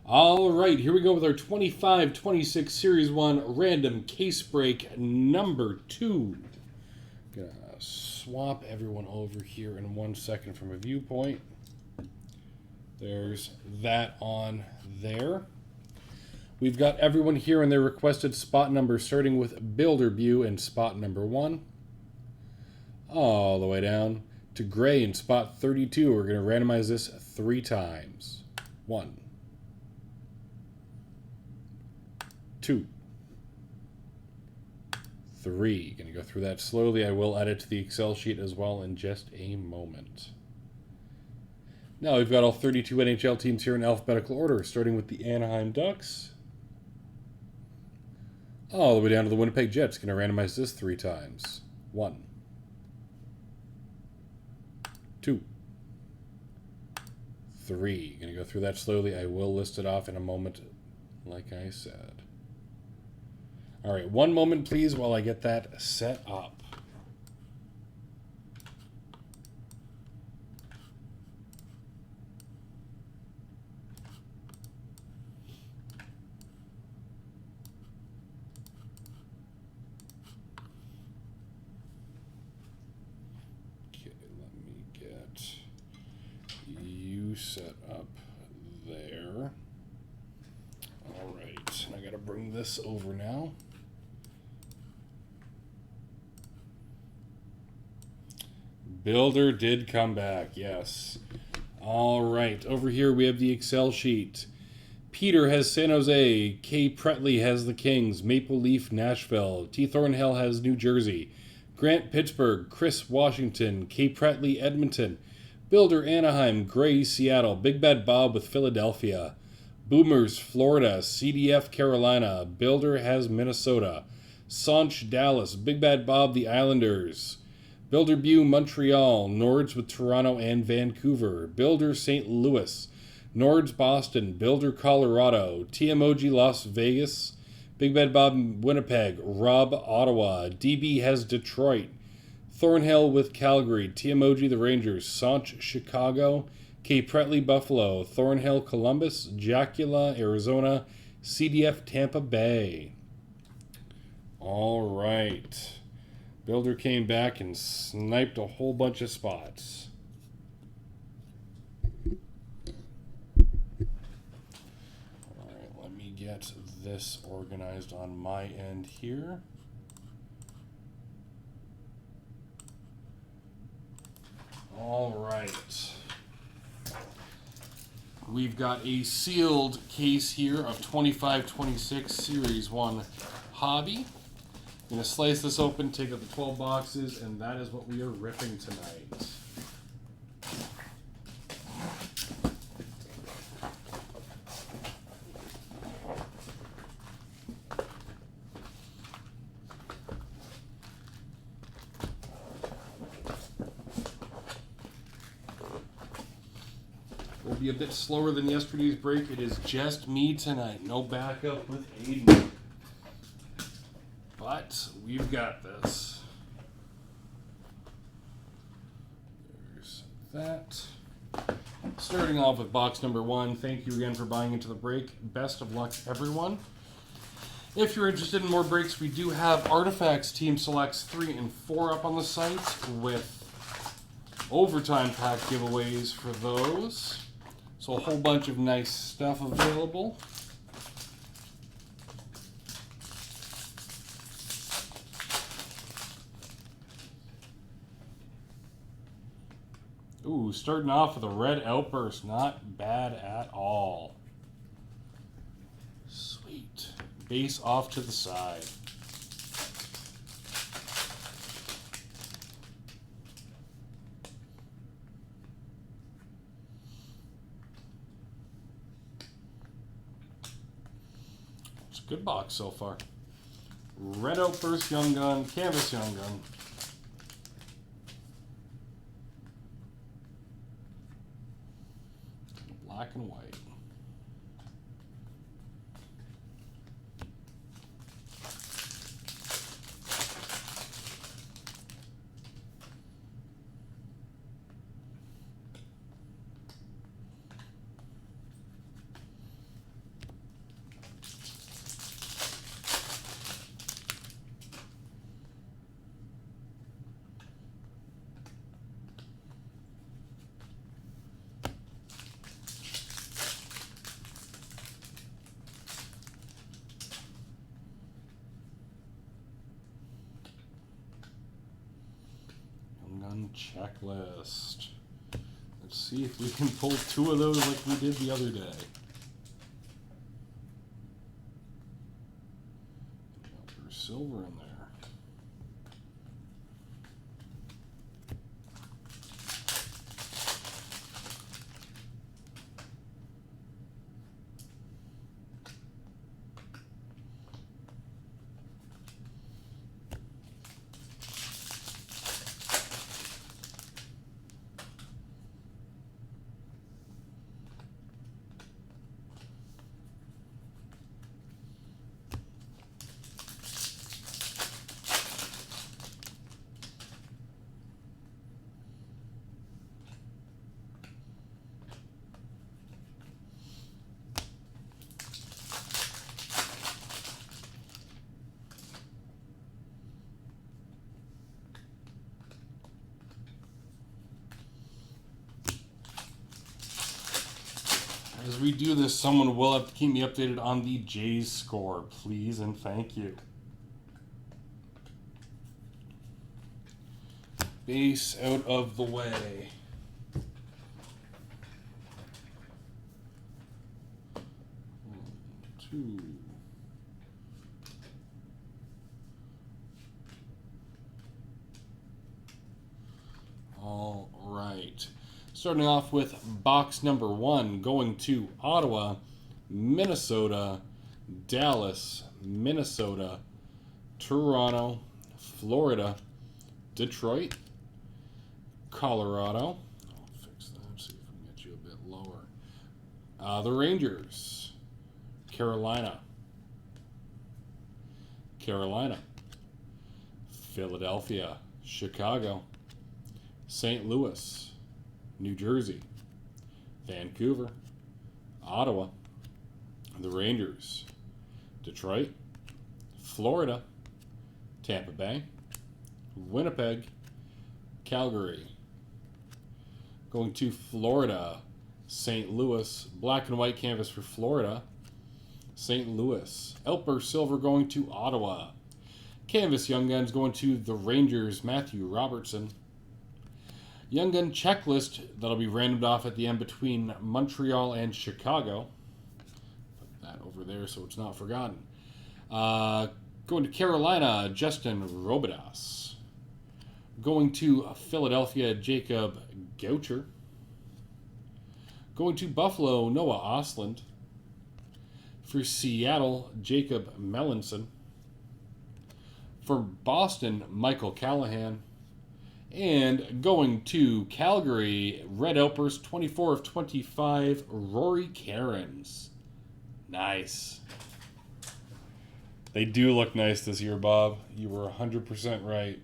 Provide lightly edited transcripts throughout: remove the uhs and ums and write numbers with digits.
All right, here we go with our 25-26 Series 1 random case break number 2. Gonna swap everyone over here in 1 second from a viewpoint. There's that on there. We've got everyone here in their requested spot number, starting with Builderbew in spot number 1. All the way down to Gray in spot 32. We're going to randomize this 3 times. 1, 2, 3. Going to go through that slowly. I will add it to the Excel sheet as well in just a moment. Now we've got all 32 NHL teams here in alphabetical order, starting with the Anaheim Ducks. All the way down to the Winnipeg Jets. Going to randomize this 3 times. 1, 2, 3. Going to go through that slowly. I will list it off in a moment, like I said. All right, 1 moment, please, while I get that set up. Set up there. All right, I gotta bring this over now. Builder did come back, yes. All right, over here we have the Excel sheet. Peter has San Jose, K. Pretley has the Kings, Maple Leaf Nashville, T. Thornhill has New Jersey, Grant Pittsburgh, Chris Washington, K. Pretley Edmonton, Builder Anaheim, Gray Seattle, Big Bad Bob with Philadelphia, Boomers Florida, CDF Carolina, Builder has Minnesota, Sanch Dallas, Big Bad Bob the Islanders, Builderbew Montreal, Nords with Toronto and Vancouver, Builder St. Louis, Nords Boston, Builder Colorado, TMOG Las Vegas, Big Bad Bob Winnipeg, Rob Ottawa, DB has Detroit, Thornhill with Calgary, TMOG the Rangers, Sanch Chicago, K. Pretley Buffalo, Thornhill Columbus, Jacula Arizona, CDF Tampa Bay. All right. Builder came back and sniped a whole bunch of spots. All right, let me get this organized on my end here. All right. We've got a sealed case here of 25-26 Series 1 Hobby. I'm going to slice this open, take out the 12 boxes, and that is what we are ripping tonight. Will be a bit slower than yesterday's break. It is just me tonight. No backup with Aiden. But we've got this. There's that. Starting off with box number 1. Thank you again for buying into the break. Best of luck, everyone. If you're interested in more breaks, we do have Artifacts Team Selects 3 and 4 up on the site with overtime pack giveaways for those. So a whole bunch of nice stuff available. Ooh, starting off with a red outburst. Not bad at all. Sweet. Base off to the side. Good box so far. Red Outburst Young Gun, Canvas Young Gun. Black and white. 1 checklist. Let's see if we can pull 2 of those like we did the other day. There's silver in there. As we do this, someone will have to keep me updated on the Jays score, please and thank you. Base out of the way. One, two. All right. Starting off with box number 1, going to Ottawa, Minnesota, Dallas, Minnesota, Toronto, Florida, Detroit, Colorado. I'll fix that, see if we can get you a bit lower. The Rangers, Carolina, Philadelphia, Chicago, St. Louis, New Jersey, Vancouver, Ottawa, the Rangers, Detroit, Florida, Tampa Bay, Winnipeg, Calgary. Going to Florida, St. Louis, black and white canvas for Florida, St. Louis. Elper Silver going to Ottawa. Canvas Young Guns going to the Rangers, Matthew Robertson. Young Gun checklist that'll be randomed off at the end between Montreal and Chicago. Put that over there so it's not forgotten. Going to Carolina, Justin Robidas. Going to Philadelphia, Jacob Goucher. Going to Buffalo, Noah Osland. For Seattle, Jacob Melanson. For Boston, Michael Callahan. And going to Calgary, Red Outburst, 24 of 25, Rory Cairns. Nice. They do look nice this year, Bob. You were 100% right.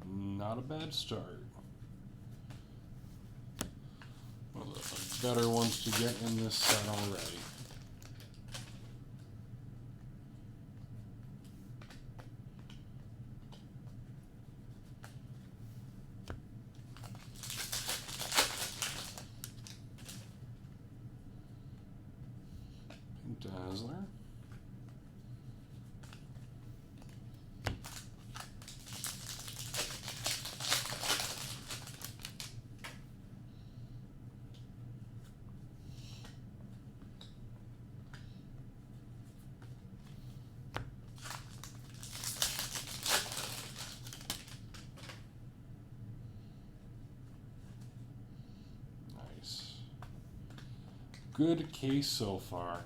Not a bad start. One of the better ones to get in this set already. Pink Dazzler. Good case so far.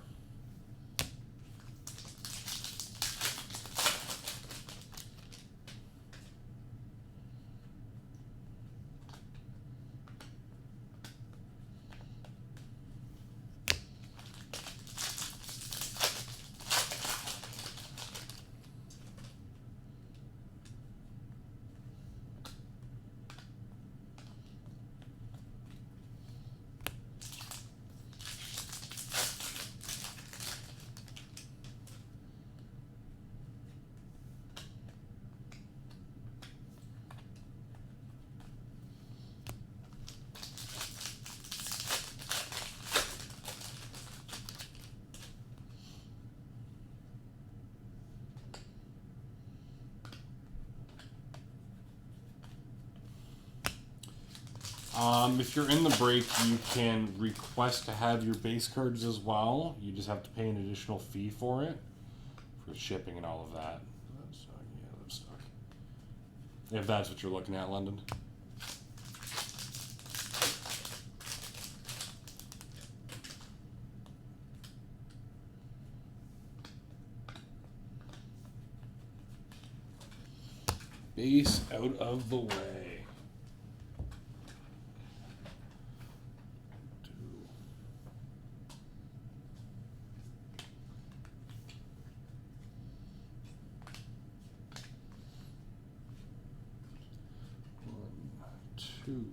If you're in the break, you can request to have your base cards as well. You just have to pay an additional fee for it, for shipping and all of that. If that's what you're looking at, London. Base out of the way. 2. 1, 2.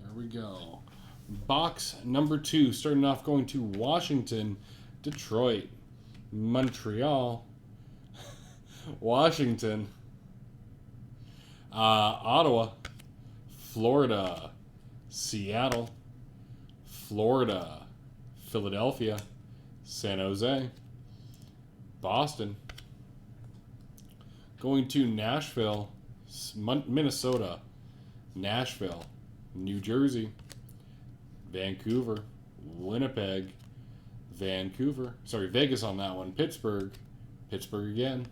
There we go. Box number 2, starting off going to Washington, Detroit, Montreal, Washington, Ottawa, Florida, Seattle, Florida, Philadelphia, San Jose, Boston, going to Nashville, Minnesota, Nashville, New Jersey, Vancouver, Winnipeg, Vegas on that one, Pittsburgh again,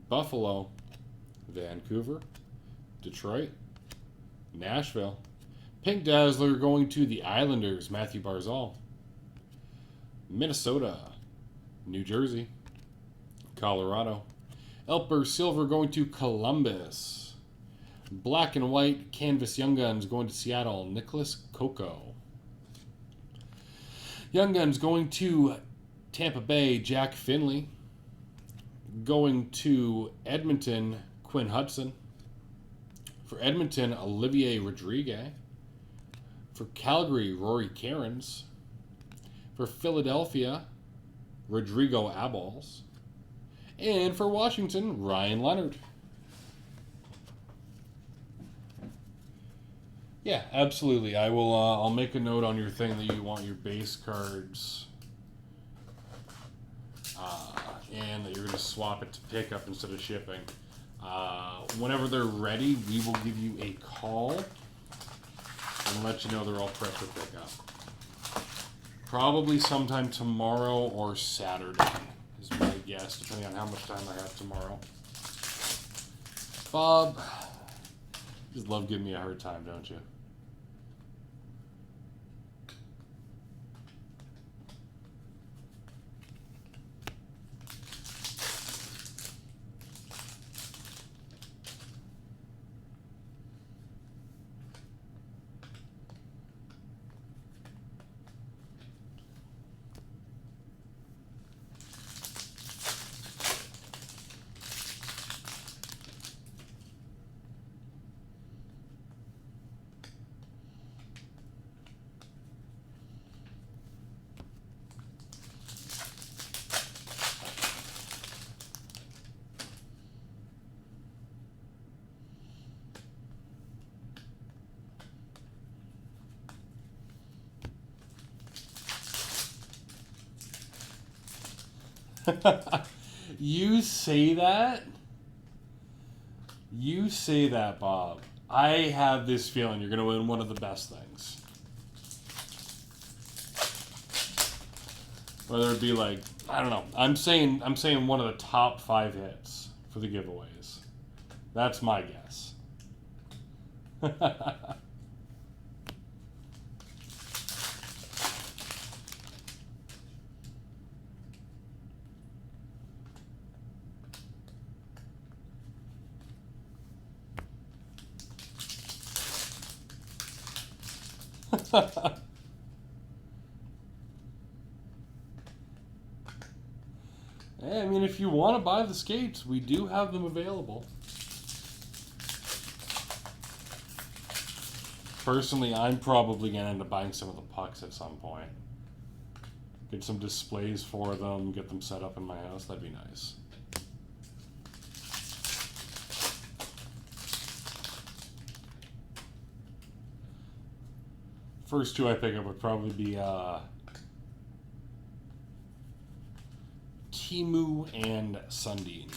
Buffalo, Vancouver, Detroit, Nashville. Pink Dazzler going to the Islanders, Matthew Barzal. Minnesota, New Jersey, Colorado. Elper Silver going to Columbus. Black and White Canvas Young Guns going to Seattle, Nicholas Coco. Young Guns going to Tampa Bay, Jack Finley. Going to Edmonton, Quinn Hudson. For Edmonton, Olivier Rodriguez. For Calgary, Rory Cairns. For Philadelphia, Rodrigo Abols. And for Washington, Ryan Leonard. Yeah, absolutely. I will. I'll make a note on your thing that you want your base cards, and that you're going to swap it to pickup instead of shipping. Whenever they're ready, we will give you a call and let you know they're all prepped for pickup. Probably sometime tomorrow or Saturday is my guess, depending on how much time I have tomorrow. Bob, you just love giving me a hard time, don't you? You say that? You say that, Bob. I have this feeling you're going to win one of the best things. Whether it be like, I don't know. I'm saying one of the top 5 hits for the giveaways. That's my guess. Hey, I mean, if you want to buy the skates, we do have them available. Personally, I'm probably going to end up buying some of the pucks at some point. Get some displays for them, get them set up in my house. That'd be nice. First 2 I pick up would probably be Timu and Sundin.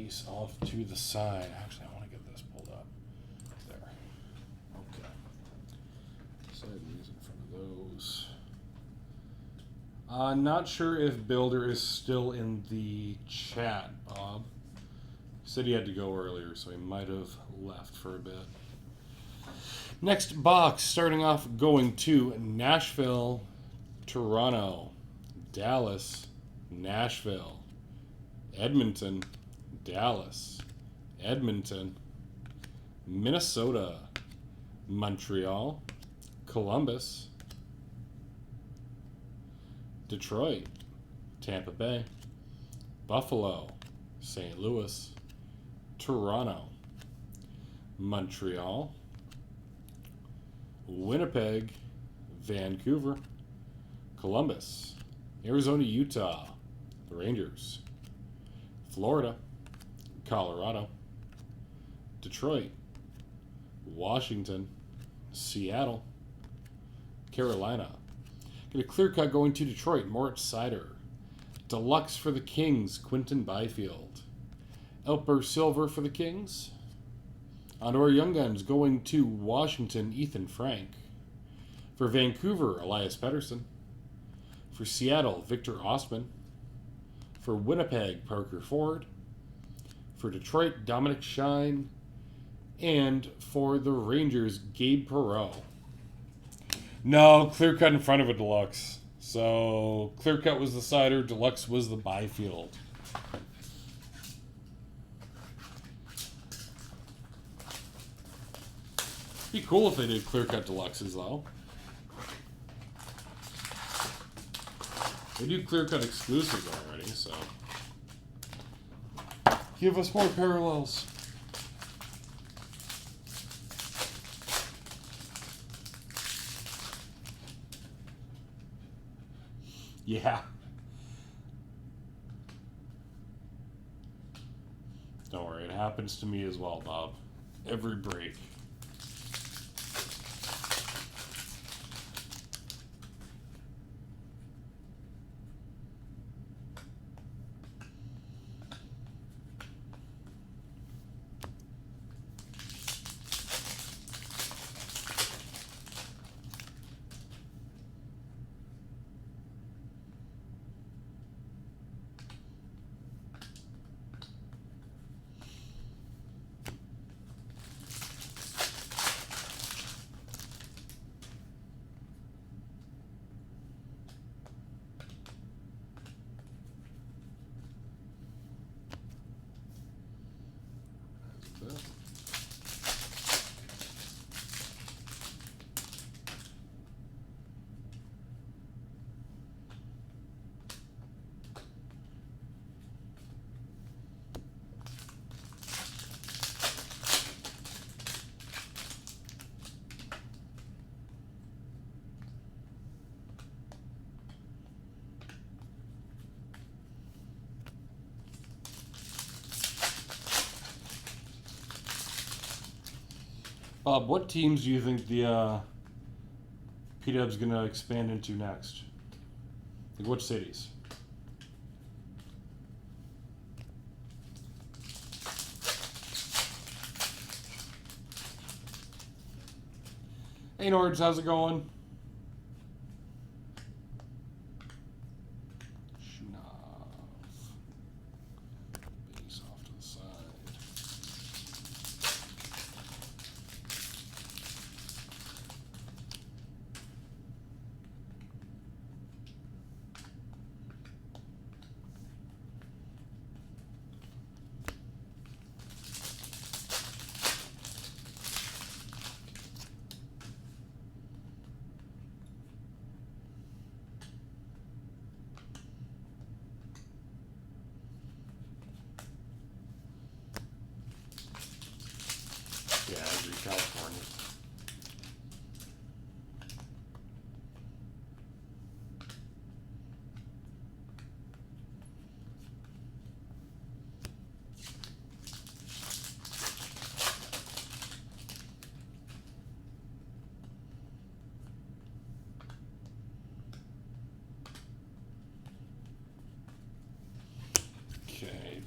base off to the side. Actually, I want to get this pulled up. There. Okay. Side views in front of those. Not sure if Builder is still in the chat, Bob. He said he had to go earlier, so he might have left for a bit. Next box, starting off going to Nashville, Toronto, Dallas, Nashville, Edmonton, Dallas, Edmonton, Minnesota, Montreal, Columbus, Detroit, Tampa Bay, Buffalo, St. Louis, Toronto, Montreal, Winnipeg, Vancouver, Columbus, Arizona, Utah, the Rangers, Florida, Colorado, Detroit, Washington, Seattle, Carolina. Get a clear cut going to Detroit, Moritz Seider. Deluxe for the Kings, Quinton Byfield. Elper Silver for the Kings. Onto our Young Guns going to Washington, Ethan Frank. For Vancouver, Elias Pettersson. For Seattle, Victor Ostman. For Winnipeg, Parker Ford. For Detroit, Dominic Shine. And for the Rangers, Gabe Perreault. No, clear cut in front of a deluxe. So, clear cut was the Seider, deluxe was the Byfield. Be cool if they did clear cut deluxes, though. They do clear cut exclusives already, so. Give us more parallels. Yeah. Don't worry, it happens to me as well, Bob. Every break. Bob, what teams do you think the P-Dub's going to expand into next? Like, what cities? Hey, Nords, how's it going? Base off to the side.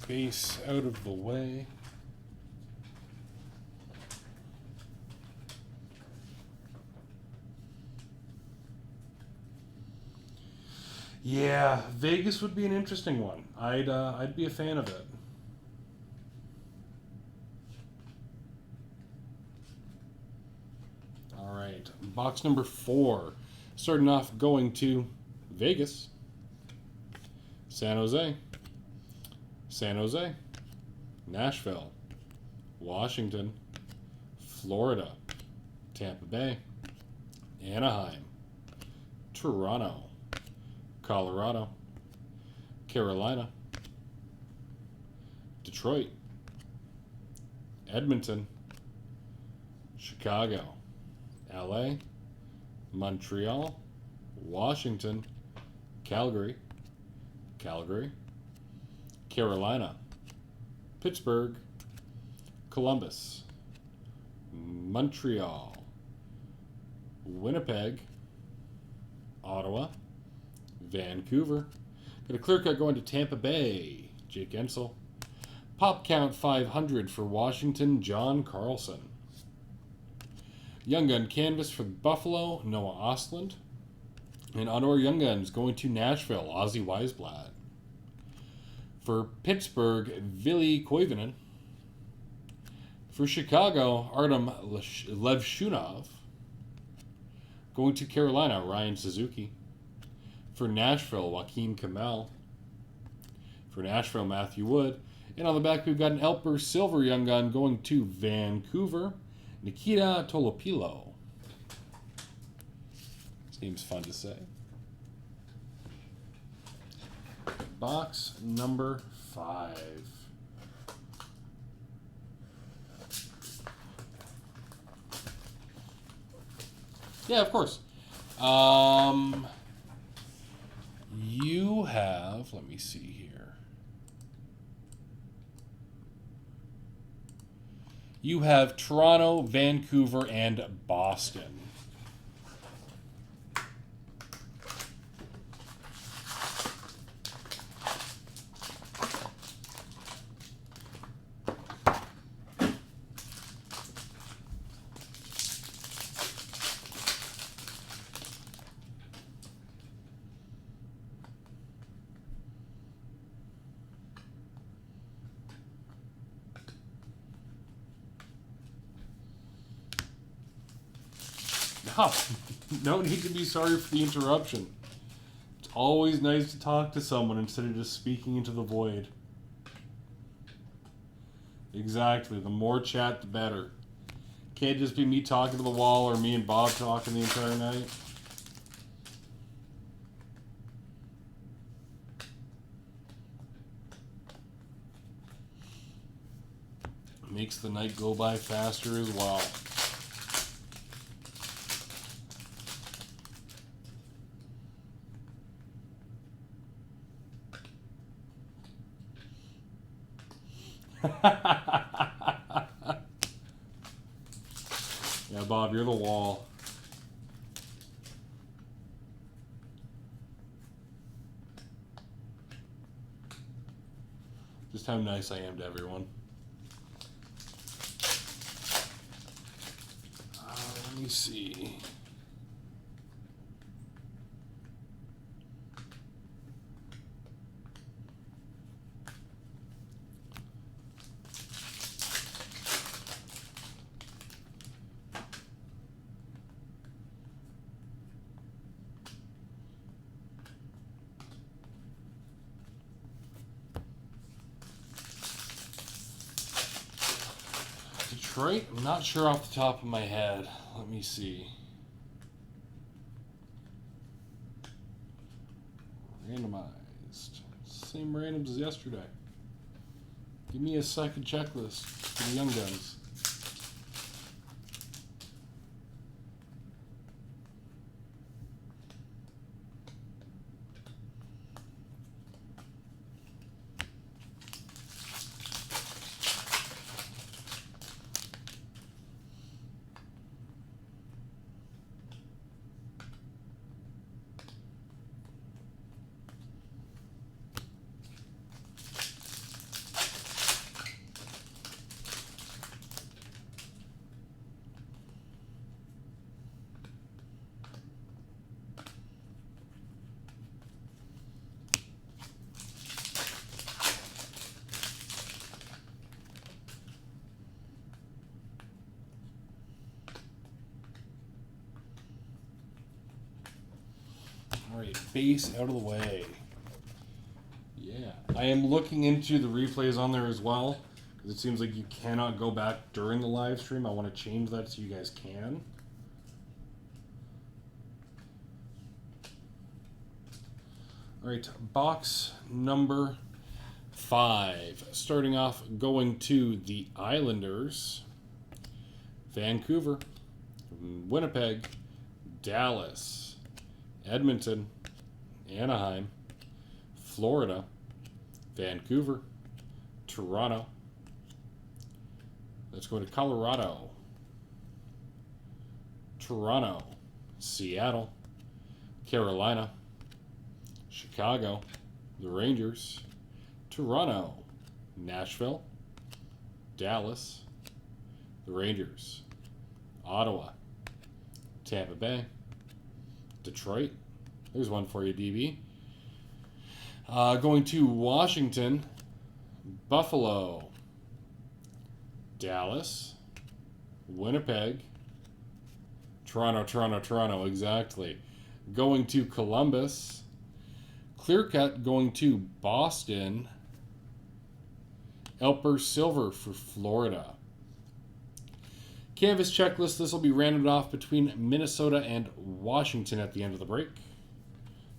base out of the way. Yeah, Vegas would be an interesting one. I'd be a fan of it. All right, box number 4. Starting off going to Vegas, San Jose, San Jose, Nashville, Washington, Florida, Tampa Bay, Anaheim, Toronto, Colorado, Carolina, Detroit, Edmonton, Chicago, LA, Montreal, Washington, Calgary, Carolina, Pittsburgh, Columbus, Montreal, Winnipeg, Ottawa, Vancouver. Got a clear cut going to Tampa Bay, Jake Ensel. Pop count 500 for Washington, John Carlson. Young Gun canvas for Buffalo, Noah Ostland. And Honor Young Guns going to Nashville, Ozzy Weisblatt. For Pittsburgh, Ville Koivunen. For Chicago, Artem Levshunov. Going to Carolina, Ryan Suzuki. For Nashville, Joaquin Kamel. For Nashville, Matthew Wood. And on the back, we've got an Elper Silver Young Gun going to Vancouver, Nikita Tolopilo. Seems fun to say. Box number 5. Yeah, of course. You have, let me see here. You have Toronto, Vancouver, and Boston. No need to be sorry for the interruption. It's always nice to talk to someone instead of just speaking into the void. Exactly. The more chat, the better. Can't just be me talking to the wall or me and Bob talking the entire night. Makes the night go by faster as well. Yeah, Bob, you're the wall. Just how nice I am to everyone. Let me see. Detroit? I'm not sure off the top of my head. Let me see. Randomized. Same randoms as yesterday. Give me a second checklist for the Young Guns. right, base out of the way. Yeah, I am looking into the replays on there as well, because it seems like you cannot go back during the live stream. I want to change that so you guys can. All right, box number 5. Starting off, going to the Islanders, Vancouver, Winnipeg, Dallas, Edmonton, Anaheim, Florida, Vancouver, Toronto. Let's go to Colorado, Toronto, Seattle, Carolina, Chicago, the Rangers, Toronto, Nashville, Dallas, the Rangers, Ottawa, Tampa Bay, Detroit. There's one for you, DB. Going to Washington, Buffalo, Dallas, Winnipeg, Toronto, exactly. Going to Columbus, Clearcut going to Boston, Elper Silver for Florida. Canvas checklist, this will be randomed off between Minnesota and Washington at the end of the break.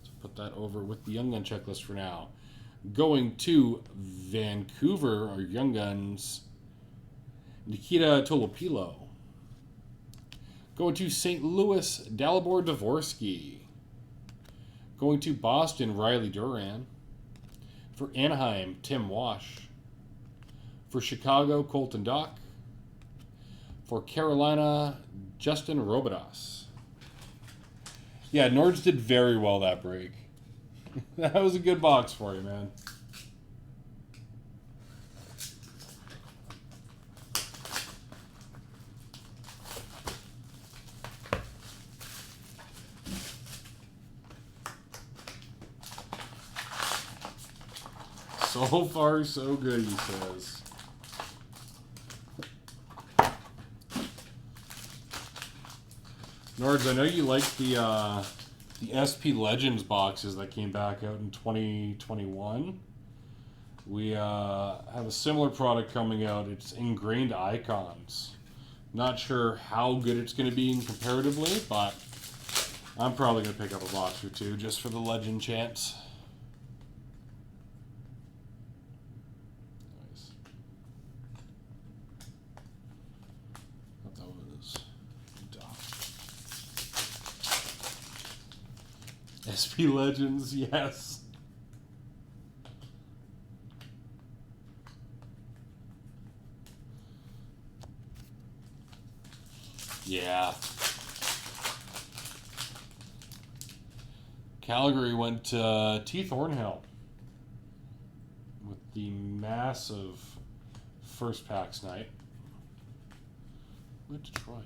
So put that over with the Young Gun checklist for now. Going to Vancouver, our Young Guns, Nikita Tolopilo. Going to St. Louis, Dalibor Dvorsky. Going to Boston, Riley Duran. For Anaheim, Tim Wash. For Chicago, Colton Dock. For Carolina, Justin Robidas. Yeah, Nords did very well that break. That was a good box for you, man. So far, so good, he says. Nords, I know you like the SP Legends boxes that came back out in 2021. We have a similar product coming out. It's Ingrained Icons. Not sure how good it's going to be comparatively, but I'm probably going to pick up a box or two just for the legend chance. Nice. What that was. SP Legends, yes. Yeah. Calgary went to T. Thornhill with the massive first packs night. With Detroit.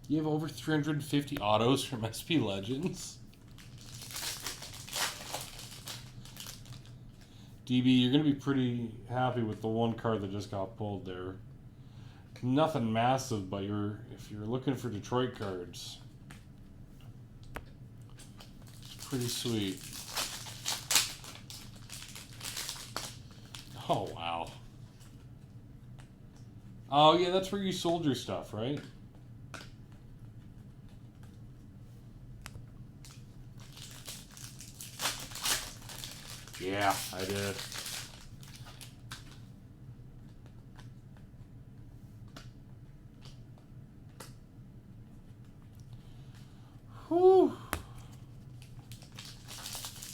You have over 350 autos from SP Legends. DB, you're going to be pretty happy with the one card that just got pulled there. Nothing massive, but if you're looking for Detroit cards, it's pretty sweet. Oh, wow. Oh, yeah, that's where you sold your stuff, right? Yeah, I did. Whew.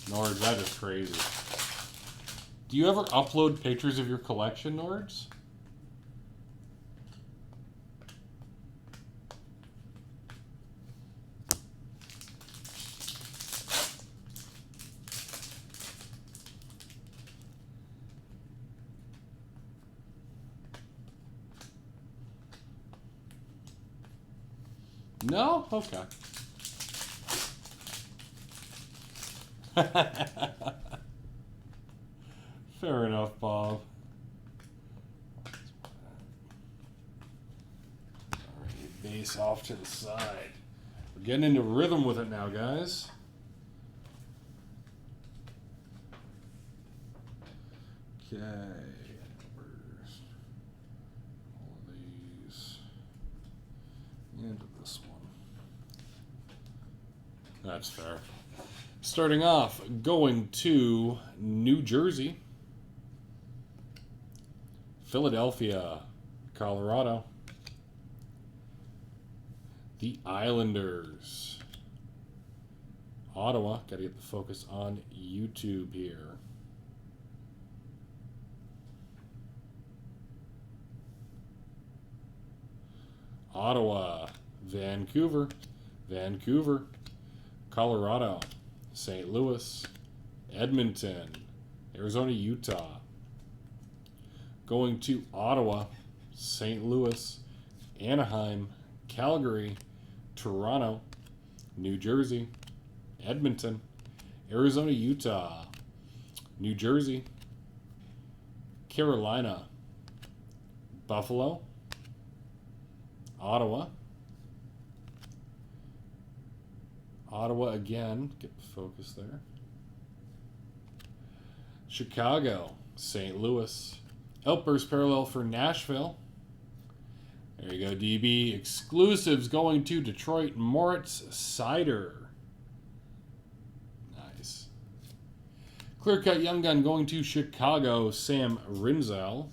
Nords, that is crazy. Do you ever upload pictures of your collection, Nords? No? Okay. Fair enough, Bob. Alright, base off to the side. We're getting into rhythm with it now, guys. Okay. Where's all of these? Into this one. That's fair. Starting off, going to New Jersey, Philadelphia, Colorado, the Islanders, Ottawa. Got to get the focus on YouTube here. Ottawa, Vancouver, Colorado, St. Louis, Edmonton, Arizona, Utah. Going to Ottawa, St. Louis, Anaheim, Calgary, Toronto, New Jersey, Edmonton, Arizona, Utah, New Jersey, Carolina, Buffalo, Ottawa again, get the focus there. Chicago, St. Louis, Outburst parallel for Nashville. There you go, DB. Exclusives going to Detroit, Moritz Seider. Nice. Clear Cut Young Gun going to Chicago, Sam Rinzel.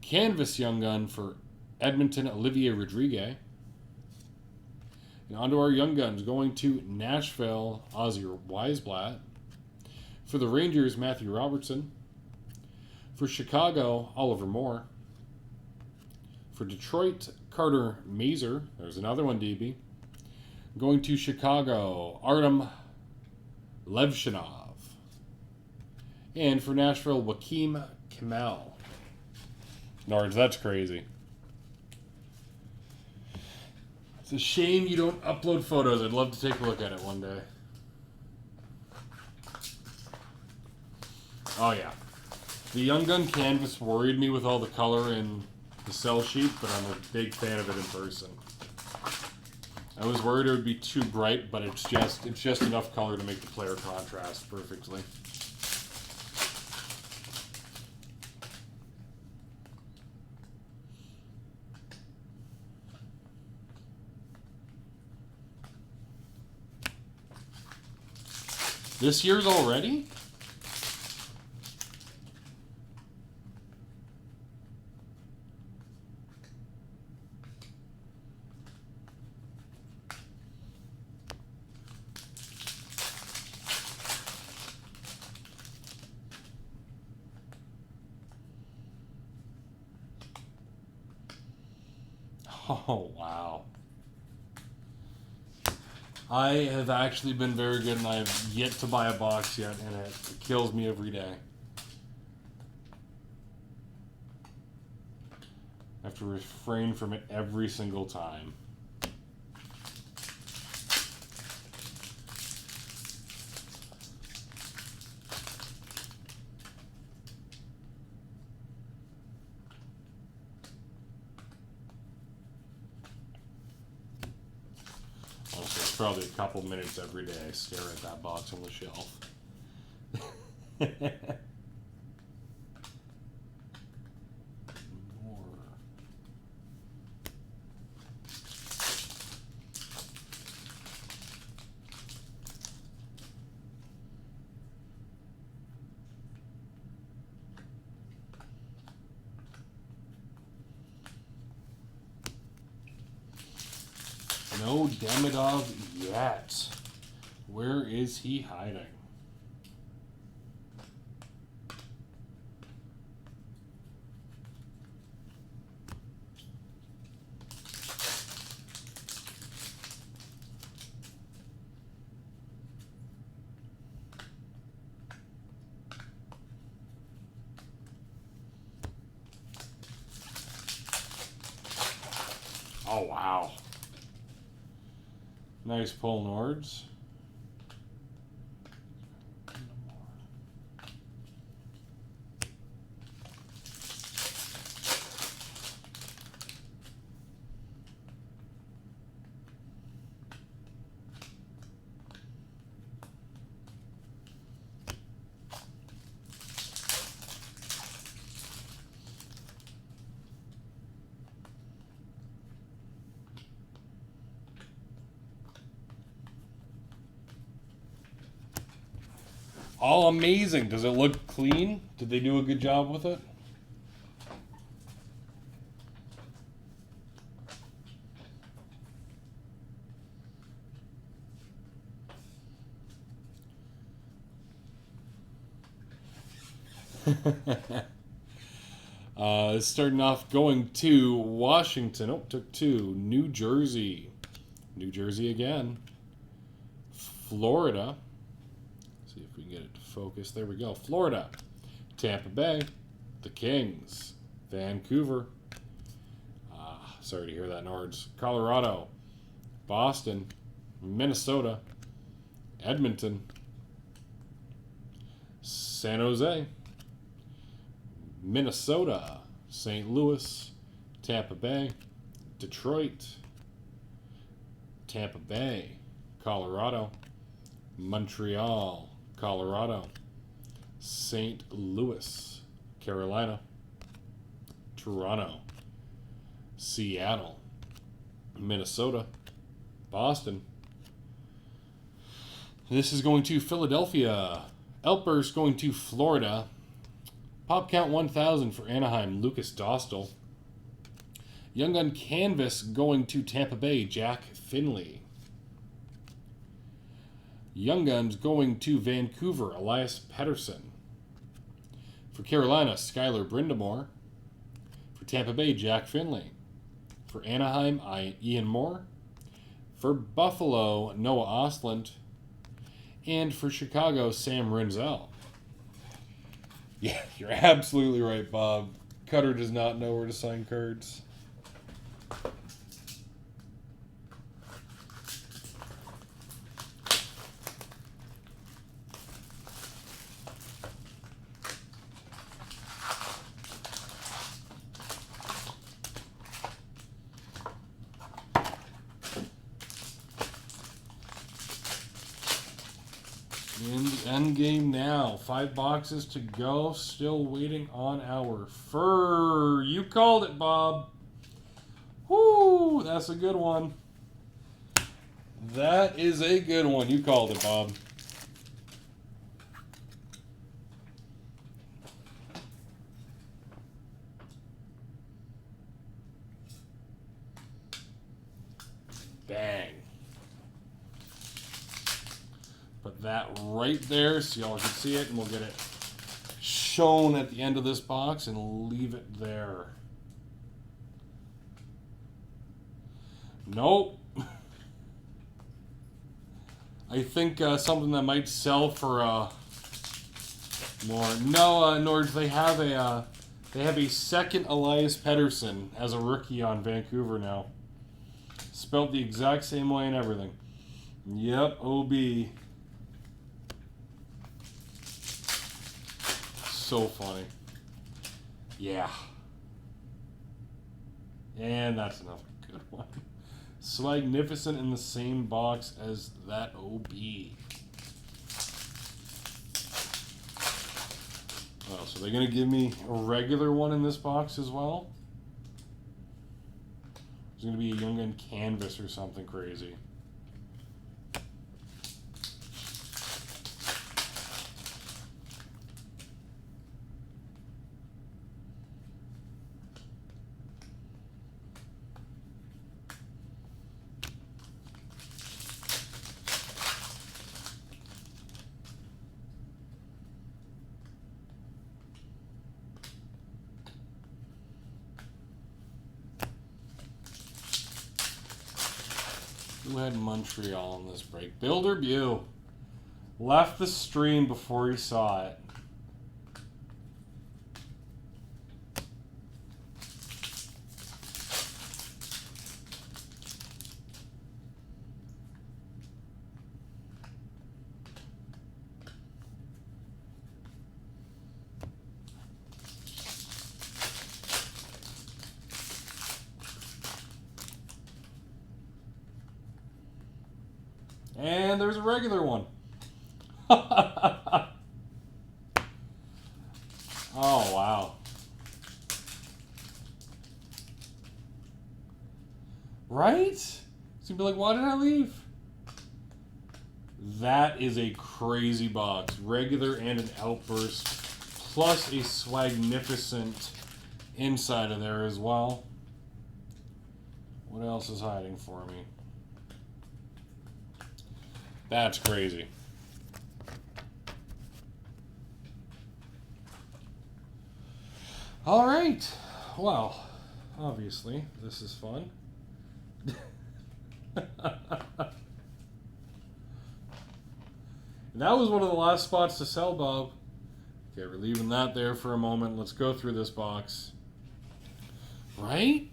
Canvas Young Gun for Edmonton, Olivier Rodriguez. And onto our Young Guns going to Nashville, Ozzy Weisblatt. For the Rangers, Matthew Robertson. For Chicago, Oliver Moore. For Detroit, Carter Mazer. There's another one, DB. Going to Chicago, Artem Levshinov. And for Nashville, Joakim Kamel. Nards, that's crazy. It's a shame you don't upload photos. I'd love to take a look at it one day. Oh, yeah. The Young Gun canvas worried me with all the color in the cell sheet, but I'm a big fan of it in person. I was worried it would be too bright, but it's just enough color to make the player contrast perfectly. This year's already? Oh, wow. I have actually been very good, and I have yet to buy a box yet, and it kills me every day. I have to refrain from it every single time. Probably a couple minutes every day I stare at that box on the shelf. More. No Demidov yet. Where is he hiding? Oh, wow. Nice pull, Nords. All amazing. Does it look clean? Did they do a good job with it? Starting off going to Washington. Oh, took two. New Jersey. New Jersey again. Florida. See if we can get it to focus. There we go. Florida. Tampa Bay. The Kings. Vancouver. Sorry to hear that, Nords. Colorado. Boston. Minnesota. Edmonton. San Jose. Minnesota. St. Louis. Tampa Bay. Detroit. Tampa Bay. Colorado. Montreal. Colorado. St. Louis. Carolina. Toronto. Seattle. Minnesota. Boston. This is going to Philadelphia. Elpers going to Florida. Pop count 1,000 for Anaheim, Lucas Dostal. Young Gun Canvas going to Tampa Bay, Jack Finley. Young Guns going to Vancouver, Elias Pettersson. For Carolina, Skylar Brindamore. For Tampa Bay, Jack Finley. For Anaheim, Ian Moore. For Buffalo, Noah Ostlund. And for Chicago, Sam Rinzel. Yeah, you're absolutely right, Bob. Cutter does not know where to sign cards. In the end game now. 5 boxes to go. Still waiting on our fur. You called it, Bob. Whoo, that's a good one. That is a good one. You called it, Bob. Bang. Put that right there so y'all can see it, and we'll get it shown at the end of this box and leave it there. Nope. I think something that might sell for more. No, Nords, they have a second Elias Pettersson as a rookie on Vancouver now. Spelled the exact same way and everything. Yep, OB. So funny. Yeah. And that's another good one. Swagnificent in the same box as that OB. Oh, so they're going to give me a regular one in this box as well? There's going to be a Young Gun Canvas or something crazy. Who had Montreal in this break? Builder Bew. Left the stream before he saw it. And there's a regular one. Oh, wow. Right? So you'd be like, why did I leave? That is a crazy box. Regular and an Outburst, plus a Swagnificent inside of there as well. What else is hiding for me? That's crazy. All right. Well, obviously, this is fun. And that was one of the last spots to sell, Bob. Okay, we're leaving that there for a moment. Let's go through this box. Right?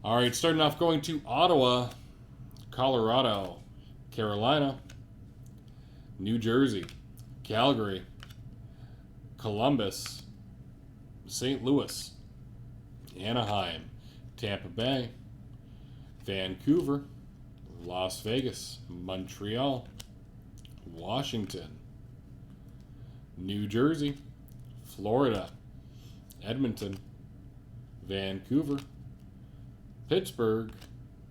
All right, starting off going to Ottawa, Colorado, Carolina, New Jersey, Calgary, Columbus, St. Louis, Anaheim, Tampa Bay, Vancouver, Las Vegas, Montreal, Washington, New Jersey, Florida, Edmonton, Vancouver, Pittsburgh,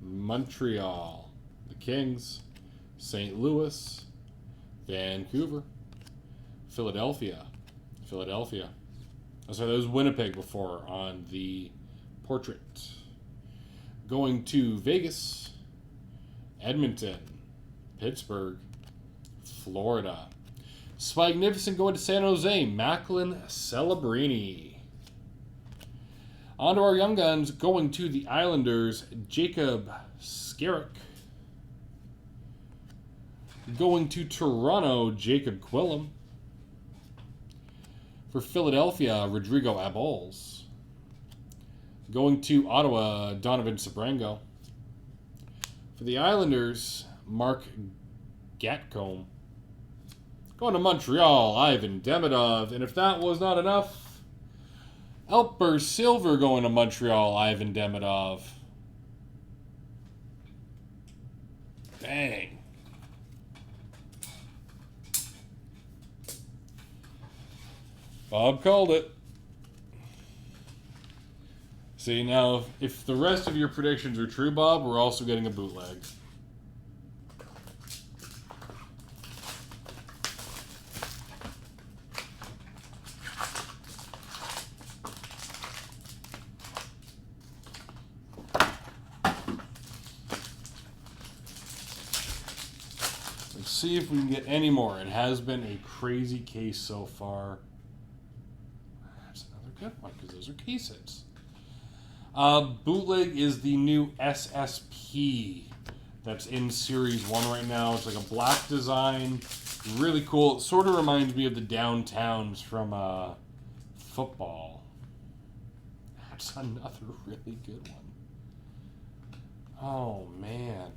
Montreal, the Kings, St. Louis, Vancouver, Philadelphia. Oh, sorry, that was Winnipeg before on the portrait. Going to Vegas, Edmonton, Pittsburgh, Florida. Swagnificent going to San Jose, Macklin Celebrini. On to our Young Guns, going to the Islanders, Jacob Skarek. Going to Toronto, Jacob Quillam. For Philadelphia, Rodrigo Abols. Going to Ottawa, Donovan Sabrango. For the Islanders, Mark Gatcomb. Going to Montreal, Ivan Demidov. And if that was not enough, Elper Silver going to Montreal, Ivan Demidov. Dang. Bob called it. See, now, if the rest of your predictions are true, Bob, we're also getting a bootleg. Let's see if we can get any more. It has been a crazy case so far. That's another good one, because those are case hits. Bootleg is the new SSP that's in Series 1 right now. It's like a black design. Really cool. It sort of reminds me of the Downtowns from football. That's another really good one. Oh, man.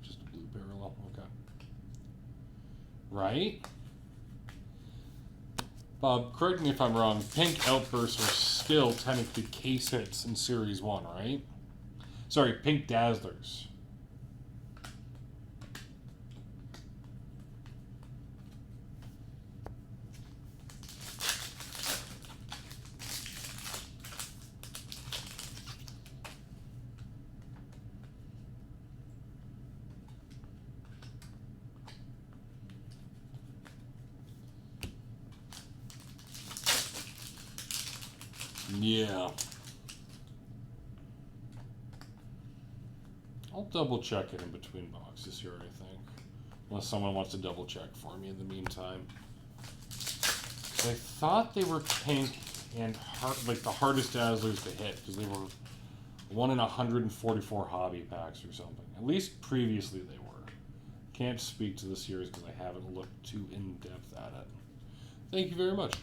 Just a blue parallel. Okay. Right? Bob, correct me if I'm wrong. Pink Outbursts are still technically case hits in Series 1, right? Sorry, Pink Dazzlers. Yeah. I'll double check it in between boxes here, I think. Unless someone wants to double check for me in the meantime. 'Cause I thought they were pink and like the hardest Dazzlers to hit, because they were 1 in 144 hobby packs or something. At least previously they were. Can't speak to the series because I haven't looked too in-depth at it. Thank you very much.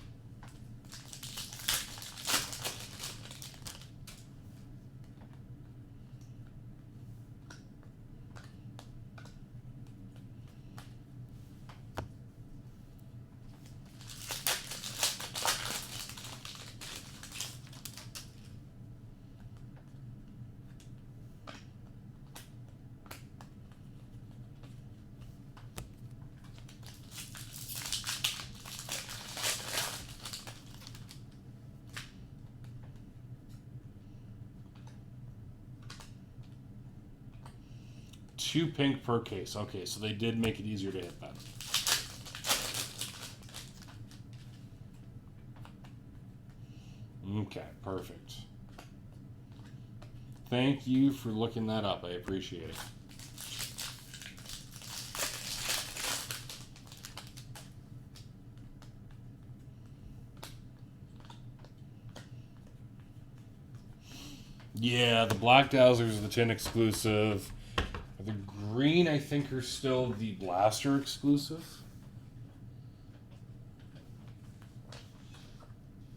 2 pink per case. Okay, so they did make it easier to hit that. Okay, perfect. Thank you for looking that up. I appreciate it. Yeah, the Black Dazzlers are the tin exclusive. The green, I think, are still the Blaster exclusive.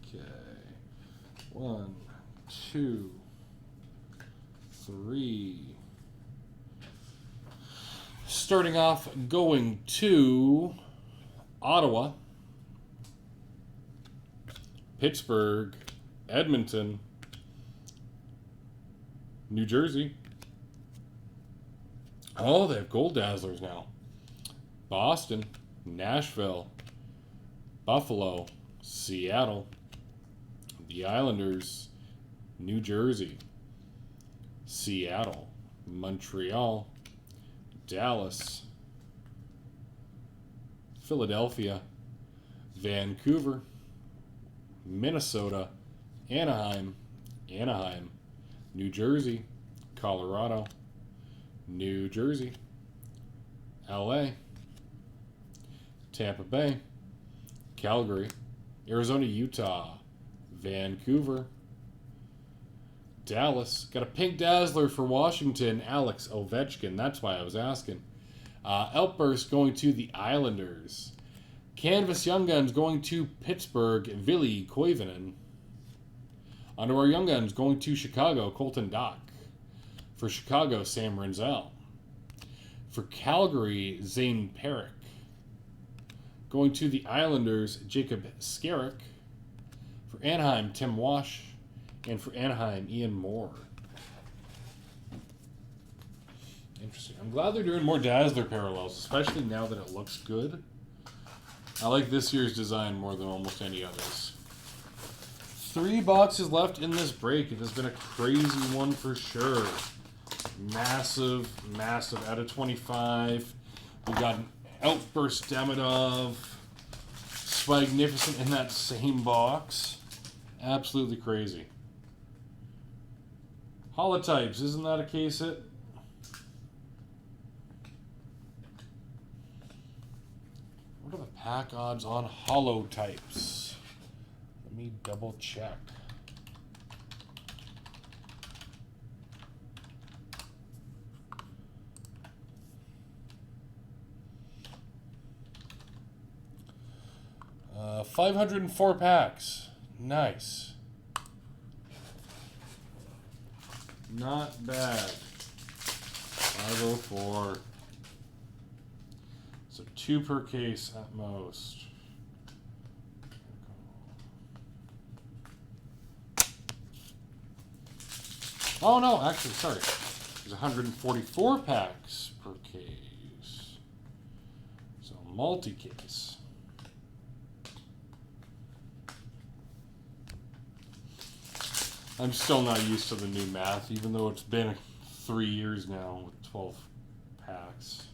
Okay. 1, 2, 3. Starting off, going to Ottawa, Pittsburgh, Edmonton, New Jersey. Oh, they have Gold Dazzlers now. Boston, Nashville, Buffalo, Seattle, the Islanders, New Jersey, Seattle, Montreal, Dallas, Philadelphia, Vancouver, Minnesota, Anaheim, New Jersey, Colorado, New Jersey, LA, Tampa Bay, Calgary, Arizona, Utah, Vancouver, Dallas. Got a pink Dazzler for Washington, Alex Ovechkin. That's why I was asking. Outburst going to the Islanders. Canvas Young Guns going to Pittsburgh, Ville Koivunen. Onto our Young Guns going to Chicago, Colton Dock. For Chicago, Sam Renzel. For Calgary, Zane Perrick. Going to the Islanders, Jacob Skarek. For Anaheim, Tim Wash. And for Anaheim, Ian Moore. Interesting. I'm glad they're doing more Dazzler parallels, especially now that it looks good. I like this year's design more than almost any others. 3 boxes left in this break. It has been a crazy one for sure. Massive, massive. Out of 25. We got an Outburst Demidov. Spagnificent in that same box. Absolutely crazy. Holotypes. Isn't that a case hit? What are the pack odds on holotypes? Let me double check. Uh, 504 packs. Nice. Not bad. 504. So 2 per case at most. Oh no, actually, sorry. There's 144 packs per case. So multi-case. I'm still not used to the new math, even though it's been 3 years now with 12 packs.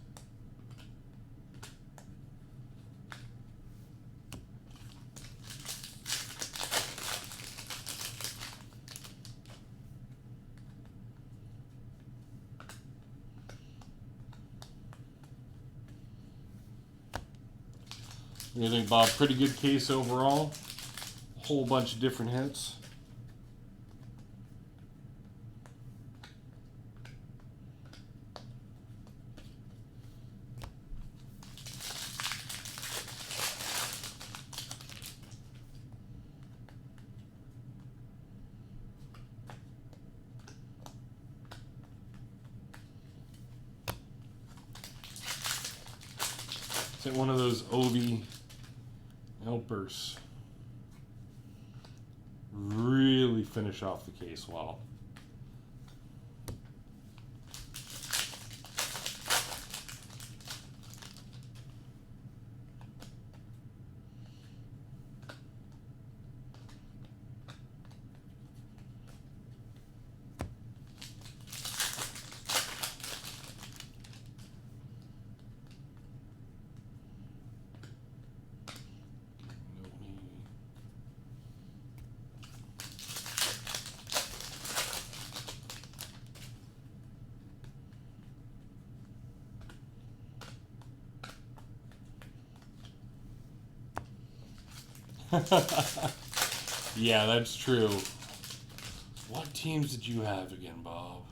What do you think, Bob? Pretty good case overall. Whole bunch of different hits. Is it one of those Ovi Outbursts? Really finish off the case well. Yeah, that's true. What teams did you have again, Bob?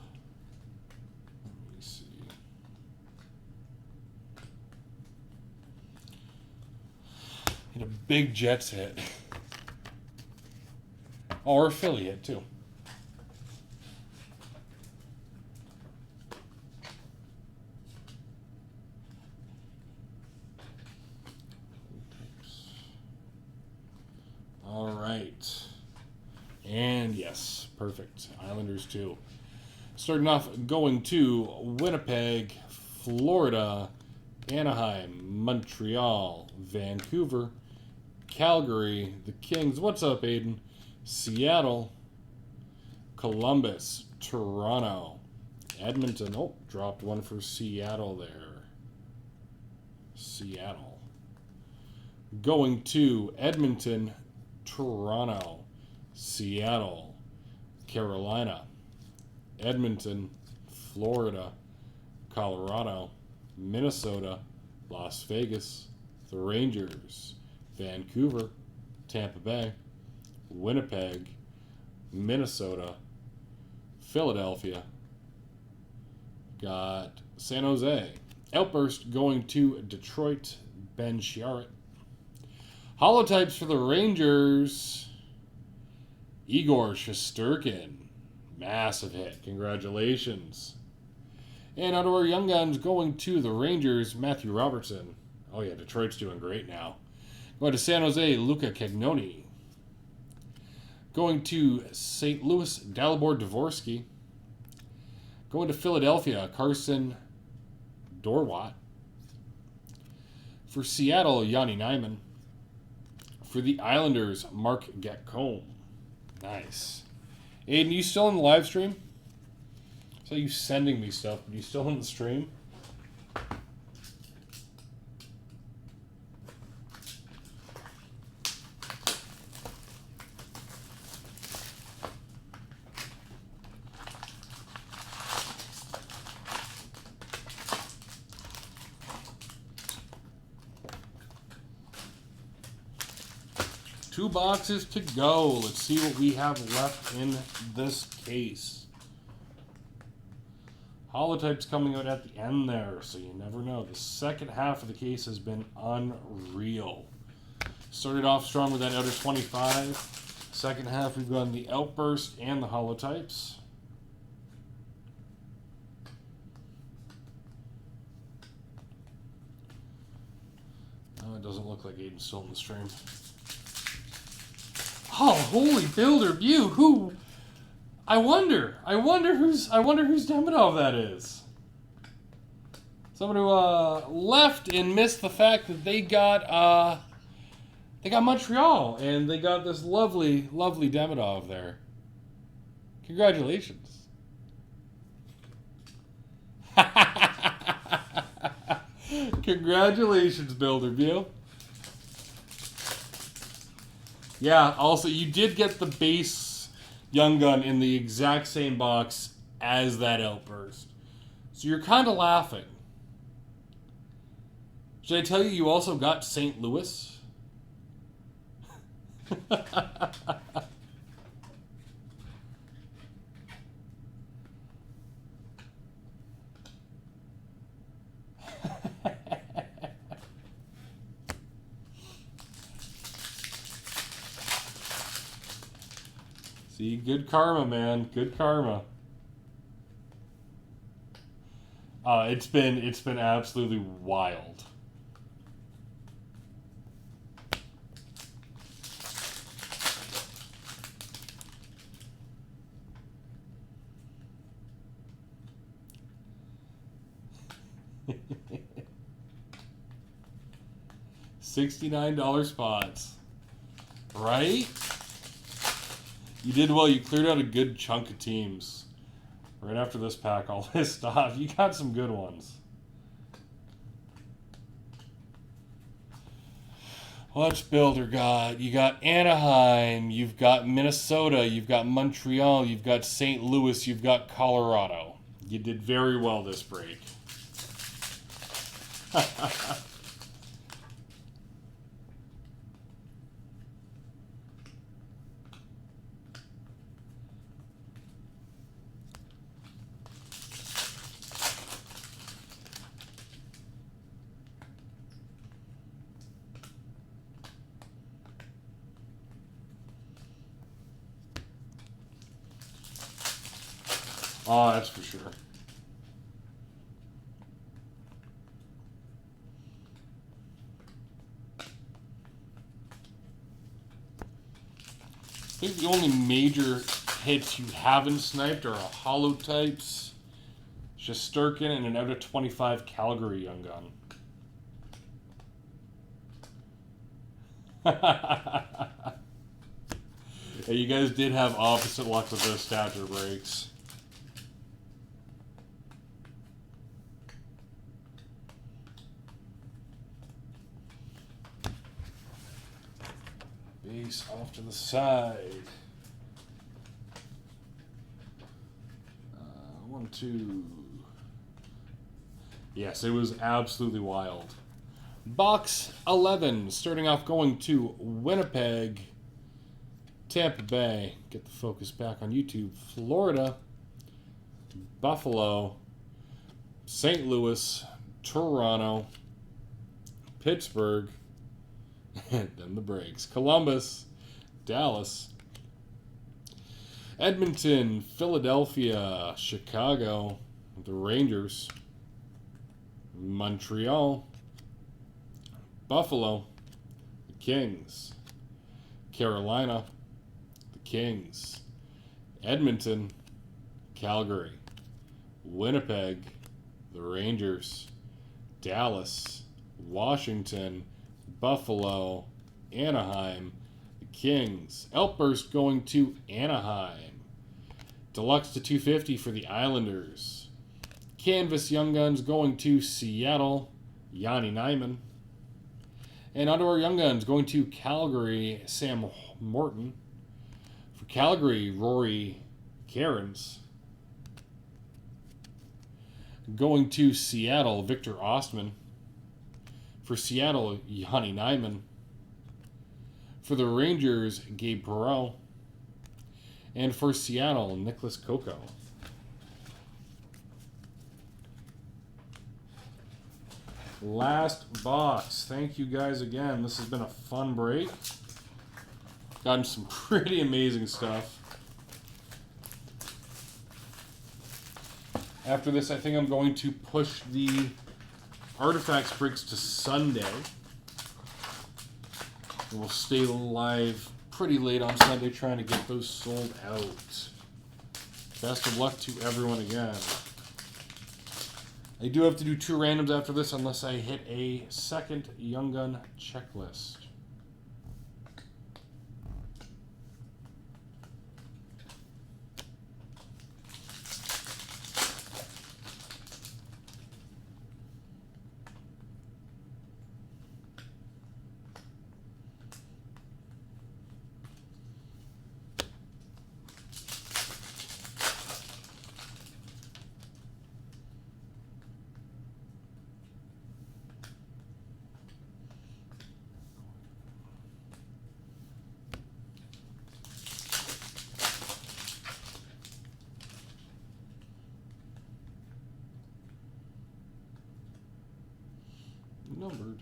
Let me see. Had a big Jets hit. Or Philly hit, too. All right. And yes, perfect. Islanders too. Starting off going to Winnipeg, Florida, Anaheim, Montreal, Vancouver, Calgary, the Kings. What's up, Aiden? Seattle, Columbus, Toronto, Edmonton. Oh, dropped one for Seattle there. Seattle. Going to Edmonton, Toronto, Seattle, Carolina, Edmonton, Florida, Colorado, Minnesota, Las Vegas, the Rangers, Vancouver, Tampa Bay, Winnipeg, Minnesota, Philadelphia, got San Jose. Outburst going to Detroit, Ben Chiarot. Holotypes for the Rangers, Igor Shesterkin. Massive hit. Congratulations. And out of our Young Guns going to the Rangers, Matthew Robertson. Oh yeah, Detroit's doing great now. Going to San Jose, Luca Cagnoni. Going to St. Louis, Dalibor Dvorsky. Going to Philadelphia, Carson Dorwat. For Seattle, Yanni Nyman. For the Islanders, Mark Gatcombe. Nice. Aiden, you still in the live stream? I saw you sending me stuff, but you still in the stream? Two boxes to go. Let's see what we have left in this case. Holotype's coming out at the end there, so you never know. The second half of the case has been unreal. Started off strong with that outer 25. Second half, we've gotten the Outburst and the Holotypes. Oh, it doesn't look like Aiden's still in the stream. Oh, holy builder view! Who? I wonder who's Demidov that is. Someone who left and missed the fact that they got Montreal and they got this lovely Demidov there. Congratulations. Congratulations, builder view. Yeah, also, you did get the base Young Gun in the exact same box as that Outburst. So you're kind of laughing. Should I tell you you also got St. Louis? See, good karma, man. Good karma. It's been absolutely wild. $69 spots. Right? You did well. You cleared out a good chunk of teams. Right after this pack, I'll list off. You got some good ones. What's Builder got? You got Anaheim. You've got Minnesota. You've got Montreal. You've got St. Louis. You've got Colorado. You did very well this break. Oh, that's for sure. I think the only major hits you haven't sniped are hollow types, Shesterkin, and an out of 25 Calgary Young Gun. Yeah, you guys did have opposite luck with those stature breaks. Base off to the side. 1, 2. Yes, it was absolutely wild. Box 11, starting off going to Winnipeg, Tampa Bay, get the focus back on YouTube, Florida, Buffalo, St. Louis, Toronto, Pittsburgh, and then the breaks, Columbus, Dallas, Edmonton, Philadelphia, Chicago, the Rangers, Montreal, Buffalo, the Kings, Carolina, the Kings, Edmonton, Calgary, Winnipeg, the Rangers, Dallas, Washington, Buffalo, Anaheim, the Kings. Outburst going to Anaheim. Deluxe to 250 for the Islanders. Canvas Young Guns going to Seattle, Yanni Nyman. And onto our Young Guns going to Calgary, Sam Morton. For Calgary, Rory Cairns. Going to Seattle, Victor Ostman. For Seattle, Yanni Nyman. For the Rangers, Gabe Perreault. And for Seattle, Nicholas Coco. Last box. Thank you guys again. This has been a fun break. Gotten some pretty amazing stuff. After this, I think I'm going to push the Artifacts breaks to Sunday. And we'll stay live pretty late on Sunday trying to get those sold out. Best of luck to everyone again. I do have to do 2 randoms after this unless I hit a second Young Gun checklist. Numbered.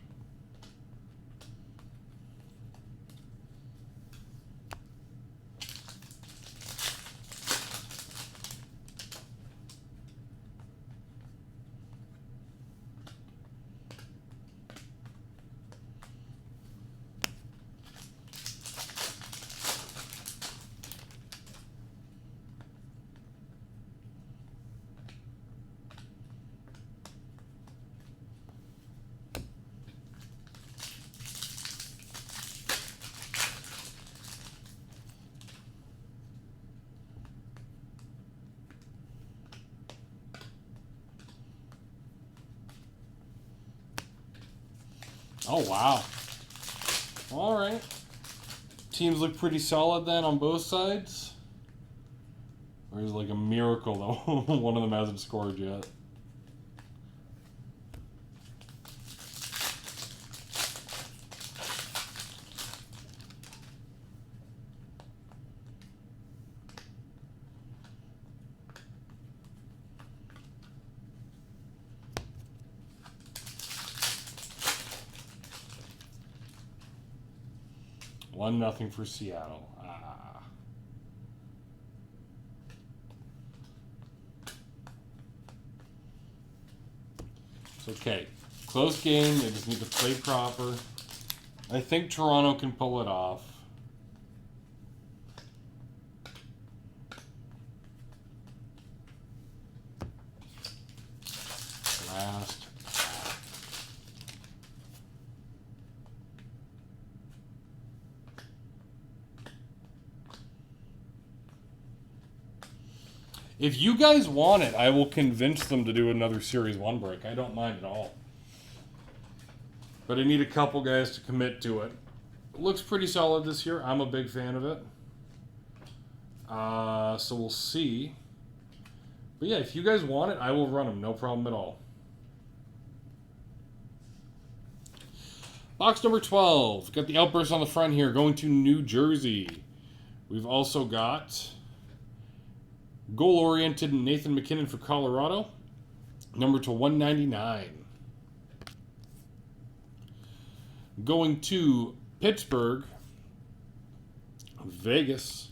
Oh, wow. All right. Teams look pretty solid then on both sides. Or is it like a miracle that one of them hasn't scored yet? One nothing for Seattle. Okay. Close game. They just need to play proper. I think Toronto can pull it off. Last. If you guys want it, I will convince them to do another Series 1 break. I don't mind at all. But I need a couple guys to commit to it. It looks pretty solid this year. I'm a big fan of it. So we'll see. But yeah, if you guys want it, I will run them. No problem at all. Box number 12. Got the Outburst on the front here, going to New Jersey. We've also got goal-oriented Nathan MacKinnon for Colorado. Number to 199. Going to Pittsburgh, Vegas,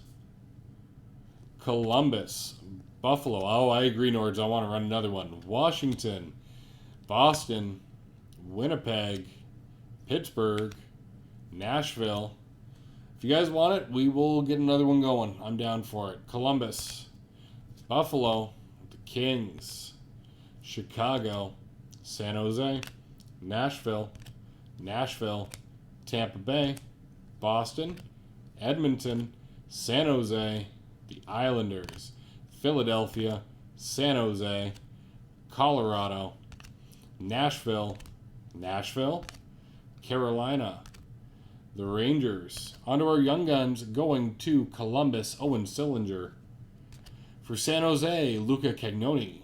Columbus, Buffalo. Oh, I agree, Nords. I want to run another one. Washington, Boston, Winnipeg, Pittsburgh, Nashville. If you guys want it, we will get another one going. I'm down for it. Columbus, Buffalo, the Kings, Chicago, San Jose, Nashville, Tampa Bay, Boston, Edmonton, San Jose, the Islanders, Philadelphia, San Jose, Colorado, Nashville, Carolina, the Rangers. Onto our Young Guns, going to Columbus, Owen Sillinger. For San Jose, Luca Cagnoni.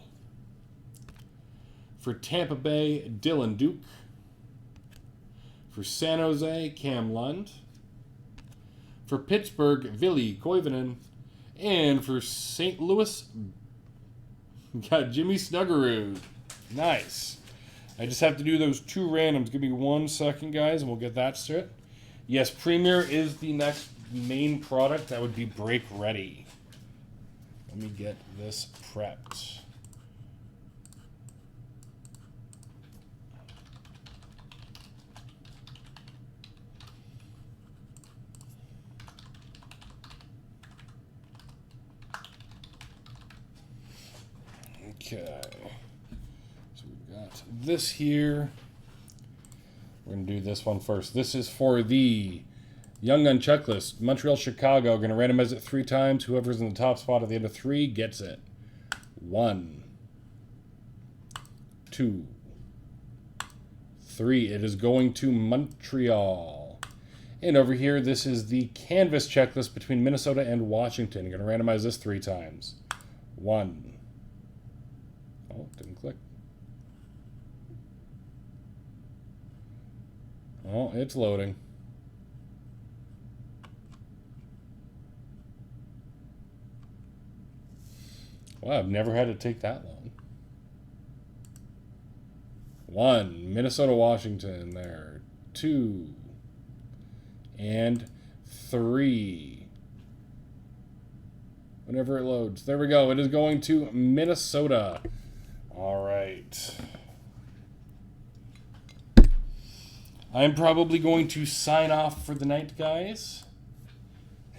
For Tampa Bay, Dylan Duke. For San Jose, Cam Lund. For Pittsburgh, Ville Koivunen. And for St. Louis, got Jimmy Snuggerud. Nice. I just have to do those two randoms. Give me 1 second, guys, and we'll get that straight. Yes, Premier is the next main product. That would be break ready. Let me get this prepped. Okay. So we've got this here. We're going to do this one first. This is for the Young Gun Checklist. Montreal, Chicago. Going to randomize it 3 times. Whoever's in the top spot at the end of 3 gets it. 1, 2, 3. It is going to Montreal. And over here, this is the Canvas Checklist between Minnesota and Washington. You're going to randomize this 3 times. 1. Oh, didn't click. Oh, it's loading. Wow, I've never had it take that long. 1, Minnesota, Washington there. 2, and 3. Whenever it loads. There we go. It is going to Minnesota. All right. I'm probably going to sign off for the night, guys.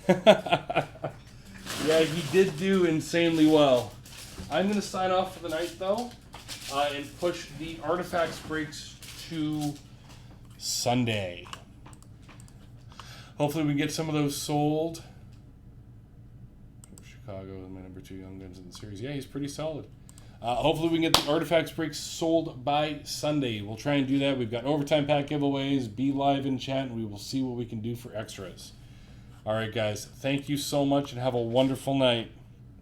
Yeah, he did do insanely well. I'm going to sign off for the night, though, and push the Artifacts breaks to Sunday. Hopefully we can get some of those sold. Chicago is my number 2 Young Guns in the series. Yeah, he's pretty solid. Hopefully we can get the Artifacts breaks sold by Sunday. We'll try and do that. We've got overtime pack giveaways. Be live in chat, and we will see what we can do for extras. All right, guys. Thank you so much, and have a wonderful night.